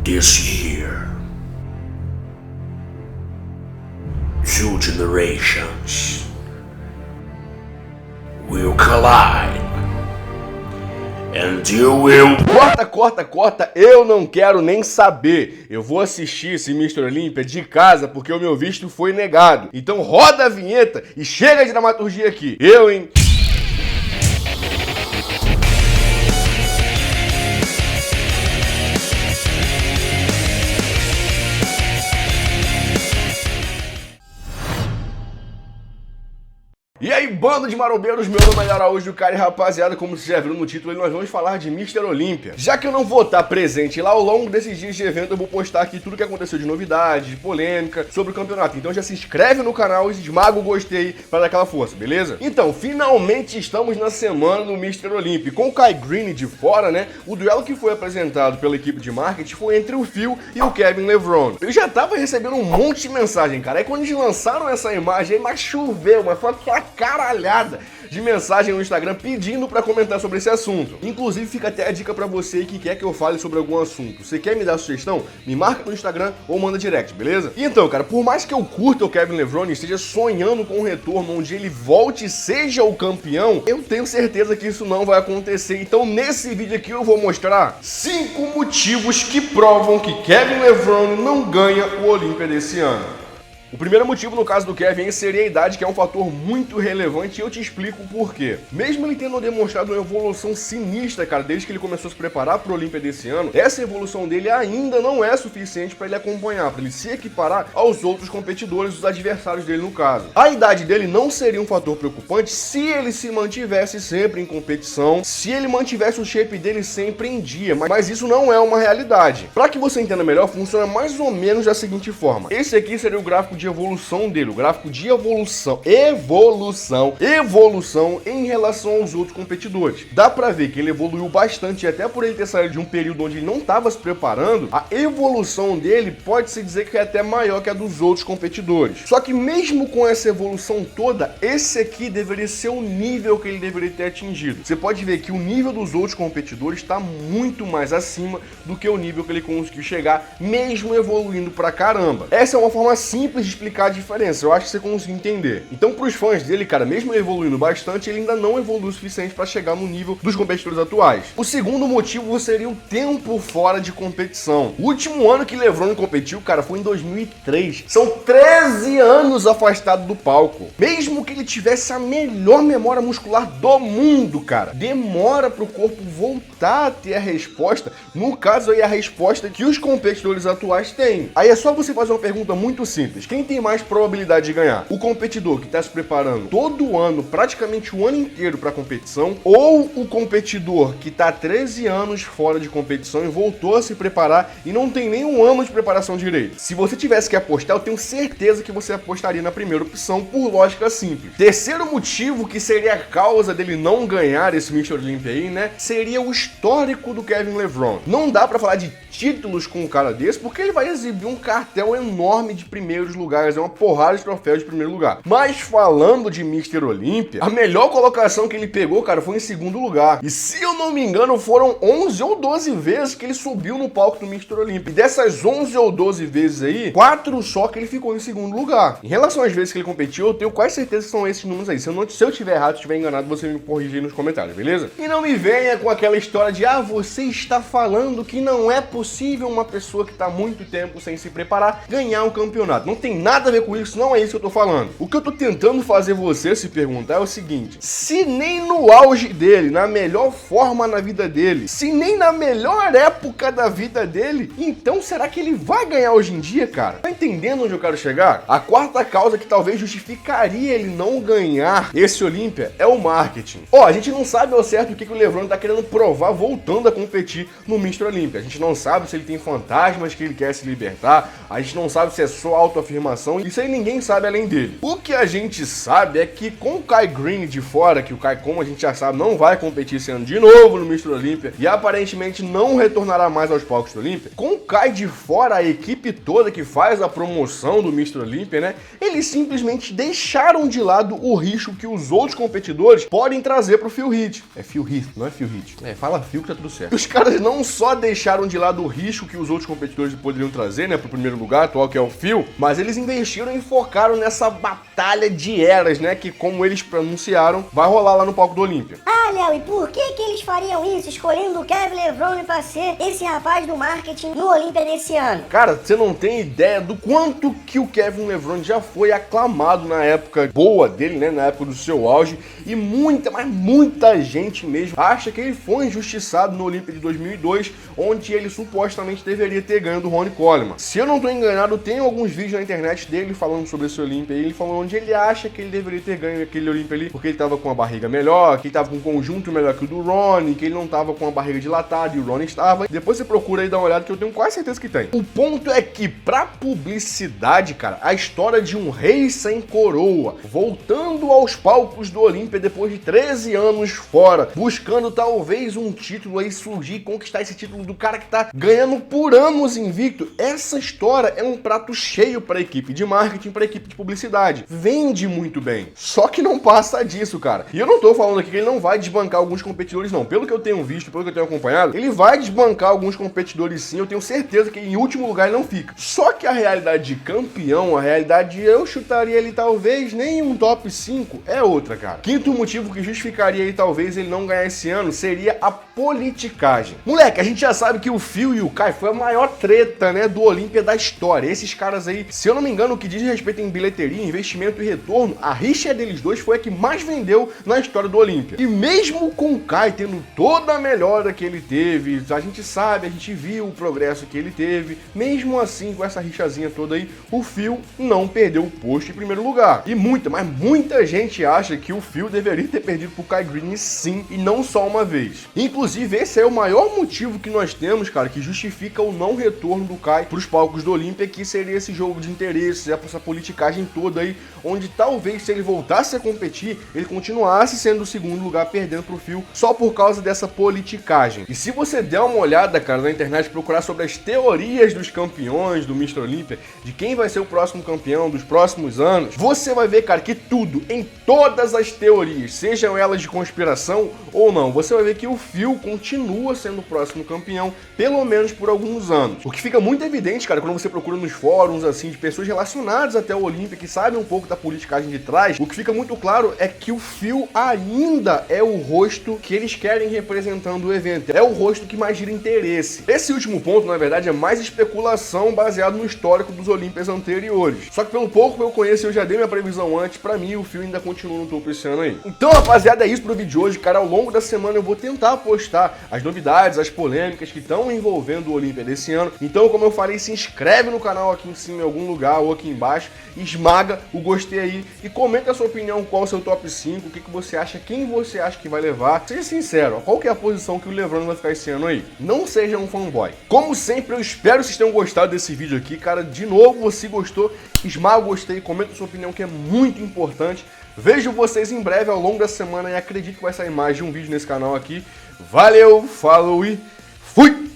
This year, two generations will collide, and you will... Corta, eu não quero nem saber. Eu vou assistir esse Mr. Olympia de casa porque o meu visto foi negado. Então roda a vinheta e chega de dramaturgia aqui. hein? E aí, bando de marombeiros, meu nome é Araújo do Cara e rapaziada, como vocês já viram no título, nós vamos falar de Mr. Olympia. Já que eu não vou estar presente lá ao longo desses dias de evento, eu vou postar aqui tudo que aconteceu de novidade, de polêmica, sobre o campeonato. Então já se inscreve no canal e esmaga o gostei pra dar aquela força, beleza? Então, finalmente estamos na semana do Mr. Olympia. Com o Kai Greene de fora, né, o duelo que foi apresentado pela equipe de marketing foi entre o Phil e o Kevin Levron. Eu já tava recebendo um monte de mensagem, cara. Aí quando eles lançaram essa imagem, mas choveu, mas foi aquela caralhada de mensagem no Instagram pedindo pra comentar sobre esse assunto. Inclusive, fica até a dica pra você que quer que eu fale sobre algum assunto. Você quer me dar sugestão? Me marca no Instagram ou manda direct, beleza? Então, cara, por mais que eu curta o Kevin Levron e esteja sonhando com um retorno onde ele volte e seja o campeão, eu tenho certeza que isso não vai acontecer. Então, nesse vídeo aqui eu vou mostrar 5 motivos que provam que Kevin Levron não ganha o Olympia desse ano. O primeiro motivo, no caso do Kevin, seria a idade, que é um fator muito relevante, e eu te explico o porquê. Mesmo ele tendo demonstrado uma evolução sinistra, cara, desde que ele começou a se preparar para o Olympia desse ano, essa evolução dele ainda não é suficiente para ele acompanhar, para ele se equiparar aos outros competidores, os adversários dele no caso. A idade dele não seria um fator preocupante se ele se mantivesse sempre em competição, se ele mantivesse o shape dele sempre em dia, mas isso não é uma realidade. Para que você entenda melhor, funciona mais ou menos da seguinte forma. Esse aqui seria o gráfico de evolução dele, o gráfico de evolução em relação aos outros competidores. Dá pra ver que ele evoluiu bastante, e até por ele ter saído de um período onde ele não estava se preparando, a evolução dele pode-se dizer que é até maior que a dos outros competidores. Só que mesmo com essa evolução toda, esse aqui deveria ser o nível que ele deveria ter atingido. Você pode ver que o nível dos outros competidores está muito mais acima do que o nível que ele conseguiu chegar, mesmo evoluindo pra caramba. Essa é uma forma simples de explicar a diferença, eu acho que você conseguiu entender. Então, pros fãs dele, cara, mesmo evoluindo bastante, ele ainda não evoluiu o suficiente para chegar no nível dos competidores atuais. O segundo motivo seria o tempo fora de competição. O último ano que Levron competiu, cara, foi em 2003. São 13 anos afastado do palco. Mesmo que ele tivesse a melhor memória muscular do mundo, cara, demora pro corpo voltar a ter a resposta, no caso aí a resposta que os competidores atuais têm. Aí é só você fazer uma pergunta muito simples. Quem tem mais probabilidade de ganhar? O competidor que está se preparando todo ano, praticamente o ano inteiro para competição, ou o competidor que está 13 anos fora de competição e voltou a se preparar e não tem nem um ano de preparação direito? Se você tivesse que apostar, eu tenho certeza que você apostaria na primeira opção por lógica simples. Terceiro motivo, que seria a causa dele não ganhar esse Mr. Olympia aí, né, seria o histórico do Kevin Levron. Não dá para falar de títulos com um cara desse, porque ele vai exibir um cartel enorme de primeiros lugares, é uma porrada de troféus de primeiro lugar. Mas falando de Mr. Olympia, a melhor colocação que ele pegou, cara, foi em segundo lugar. E se eu não me engano, foram 11 ou 12 vezes que ele subiu no palco do Mr. Olympia. E dessas 11 ou 12 vezes aí, 4 só que ele ficou em segundo lugar. Em relação às vezes que ele competiu, eu tenho quase certeza que são esses números aí. Se eu tiver errado, se estiver enganado, você me corrige aí nos comentários, beleza? E não me venha com aquela história de você está falando que não é possível uma pessoa que está muito tempo sem se preparar ganhar um campeonato. Não tem nada a ver com isso, não é isso que eu tô falando. O que eu tô tentando fazer você se perguntar é o seguinte: se nem no auge dele, na melhor forma na vida dele, se nem na melhor época da vida dele, então será que ele vai ganhar hoje em dia, cara? Tá entendendo onde eu quero chegar? A quarta causa que talvez justificaria ele não ganhar esse Olympia é o marketing. A gente não sabe ao certo o que o Levron tá querendo provar voltando a competir no Mr. Olympia. A gente não sabe se ele tem fantasmas que ele quer se libertar, a gente não sabe se é só autoafirmação, isso aí ninguém sabe além dele. O que a gente sabe é que com o Kai Greene de fora, que o Kai, como a gente já sabe, não vai competir esse ano de novo no Mr. Olympia e aparentemente não retornará mais aos palcos do Olympia, com o Kai de fora, a equipe toda que faz a promoção do Mr. Olympia, né, eles simplesmente deixaram de lado o risco que os outros competidores podem trazer pro Phil Heath. É Phil Heath, não é Phil Heath. Fala Phil que tá tudo certo. Os caras não só deixaram de lado do risco que os outros competidores poderiam trazer, né, pro primeiro lugar, atual que é o Phil, mas eles investiram e focaram nessa batalha de eras, né, que como eles pronunciaram, vai rolar lá no palco do Olímpia. Ah, Léo, e por que eles fariam isso, escolhendo o Kevin Levrone pra ser esse rapaz do marketing no Olímpia desse ano? Cara, você não tem ideia do quanto que o Kevin Levrone já foi aclamado na época boa dele, né, na época do seu auge, e muita, mas muita gente mesmo acha que ele foi injustiçado no Olímpia de 2002, onde ele supostamente deveria ter ganho do Ronnie Coleman. Se eu não tô enganado, tem alguns vídeos na internet dele falando sobre esse Olímpia, e ele falou onde ele acha que ele deveria ter ganho aquele Olímpia ali, porque ele tava com a barriga melhor, que ele tava com um conjunto melhor que o do Ronnie, que ele não tava com a barriga dilatada e o Ronnie estava. Depois você procura aí dar uma olhada que eu tenho quase certeza que tem. O ponto é que pra publicidade, cara, a história de um rei sem coroa, voltando aos palcos do Olímpia depois de 13 anos fora, buscando talvez um título aí, surgir e conquistar esse título do cara que tá ganhando por anos invicto. Essa história é um prato cheio pra equipe de marketing, pra equipe de publicidade. Vende muito bem. Só que não passa disso, cara. E eu não tô falando aqui que ele não vai desbancar alguns competidores, não. Pelo que eu tenho visto, pelo que eu tenho acompanhado, ele vai desbancar alguns competidores sim. Eu tenho certeza que em último lugar ele não fica. Só que a realidade de campeão, a realidade eu chutaria ele talvez nem um top 5, é outra, cara. Quinto motivo que justificaria aí talvez ele não ganhar esse ano seria a politicagem. Moleque, a gente já sabe que o Phil e o Kai foi a maior treta, né, do Olímpia da história. Esses caras aí, se eu não me engano, o que diz respeito em bilheteria, investimento e retorno, a rixa deles dois foi a que mais vendeu na história do Olímpia. E mesmo com o Kai tendo toda a melhora que ele teve, a gente sabe, a gente viu o progresso que ele teve, mesmo assim, com essa rixazinha toda aí, o Phil não perdeu o posto em primeiro lugar. E muita, mas muita gente acha que o Phil deveria ter perdido pro Kai Greene sim, e não só uma vez. Inclusive, esse é o maior motivo que nós temos, cara, que justifica o não retorno do Kai pros palcos do Olímpia, que seria esse jogo de interesses, essa politicagem toda aí, onde talvez se ele voltasse a competir, ele continuasse sendo o segundo lugar, perdendo pro Phil, só por causa dessa politicagem. E se você der uma olhada, cara, na internet, procurar sobre as teorias dos campeões do Mr. Olímpia, de quem vai ser o próximo campeão dos próximos anos, você vai ver, cara, que tudo, em todas as teorias, sejam elas de conspiração ou não, você vai ver que o Phil continua sendo o próximo campeão, pelo menos por alguns anos. O que fica muito evidente, cara, quando você procura nos fóruns, assim, de pessoas relacionadas até o Olímpia, que sabem um pouco da politicagem de trás, o que fica muito claro é que o Phil ainda é o rosto que eles querem representando o evento. É o rosto que mais gira interesse. Esse último ponto, na verdade, é mais especulação baseado no histórico dos Olímpias anteriores. Só que pelo pouco que eu conheço, eu já dei minha previsão antes, pra mim o Phil ainda continua no topo esse ano aí. Então, rapaziada, é isso pro vídeo de hoje, cara. Ao longo da semana eu vou tentar postar as novidades, as polêmicas que estão envolvendo o Olímpia desse ano. Então, como eu falei, se inscreve no canal aqui em cima em algum lugar ou aqui embaixo, esmaga o gostei aí e comenta a sua opinião, qual é o seu top 5, o que você acha, quem você acha que vai levar. Seja sincero, qual que é a posição que o Levrone vai ficar esse ano aí? Não seja um fanboy. Como sempre, eu espero que vocês tenham gostado desse vídeo aqui, cara. De novo, se gostou, esmaga o gostei, comenta a sua opinião, que é muito importante. Vejo vocês em breve ao longo da semana e acredito que vai sair mais de um vídeo nesse canal aqui. Valeu, falou e fui!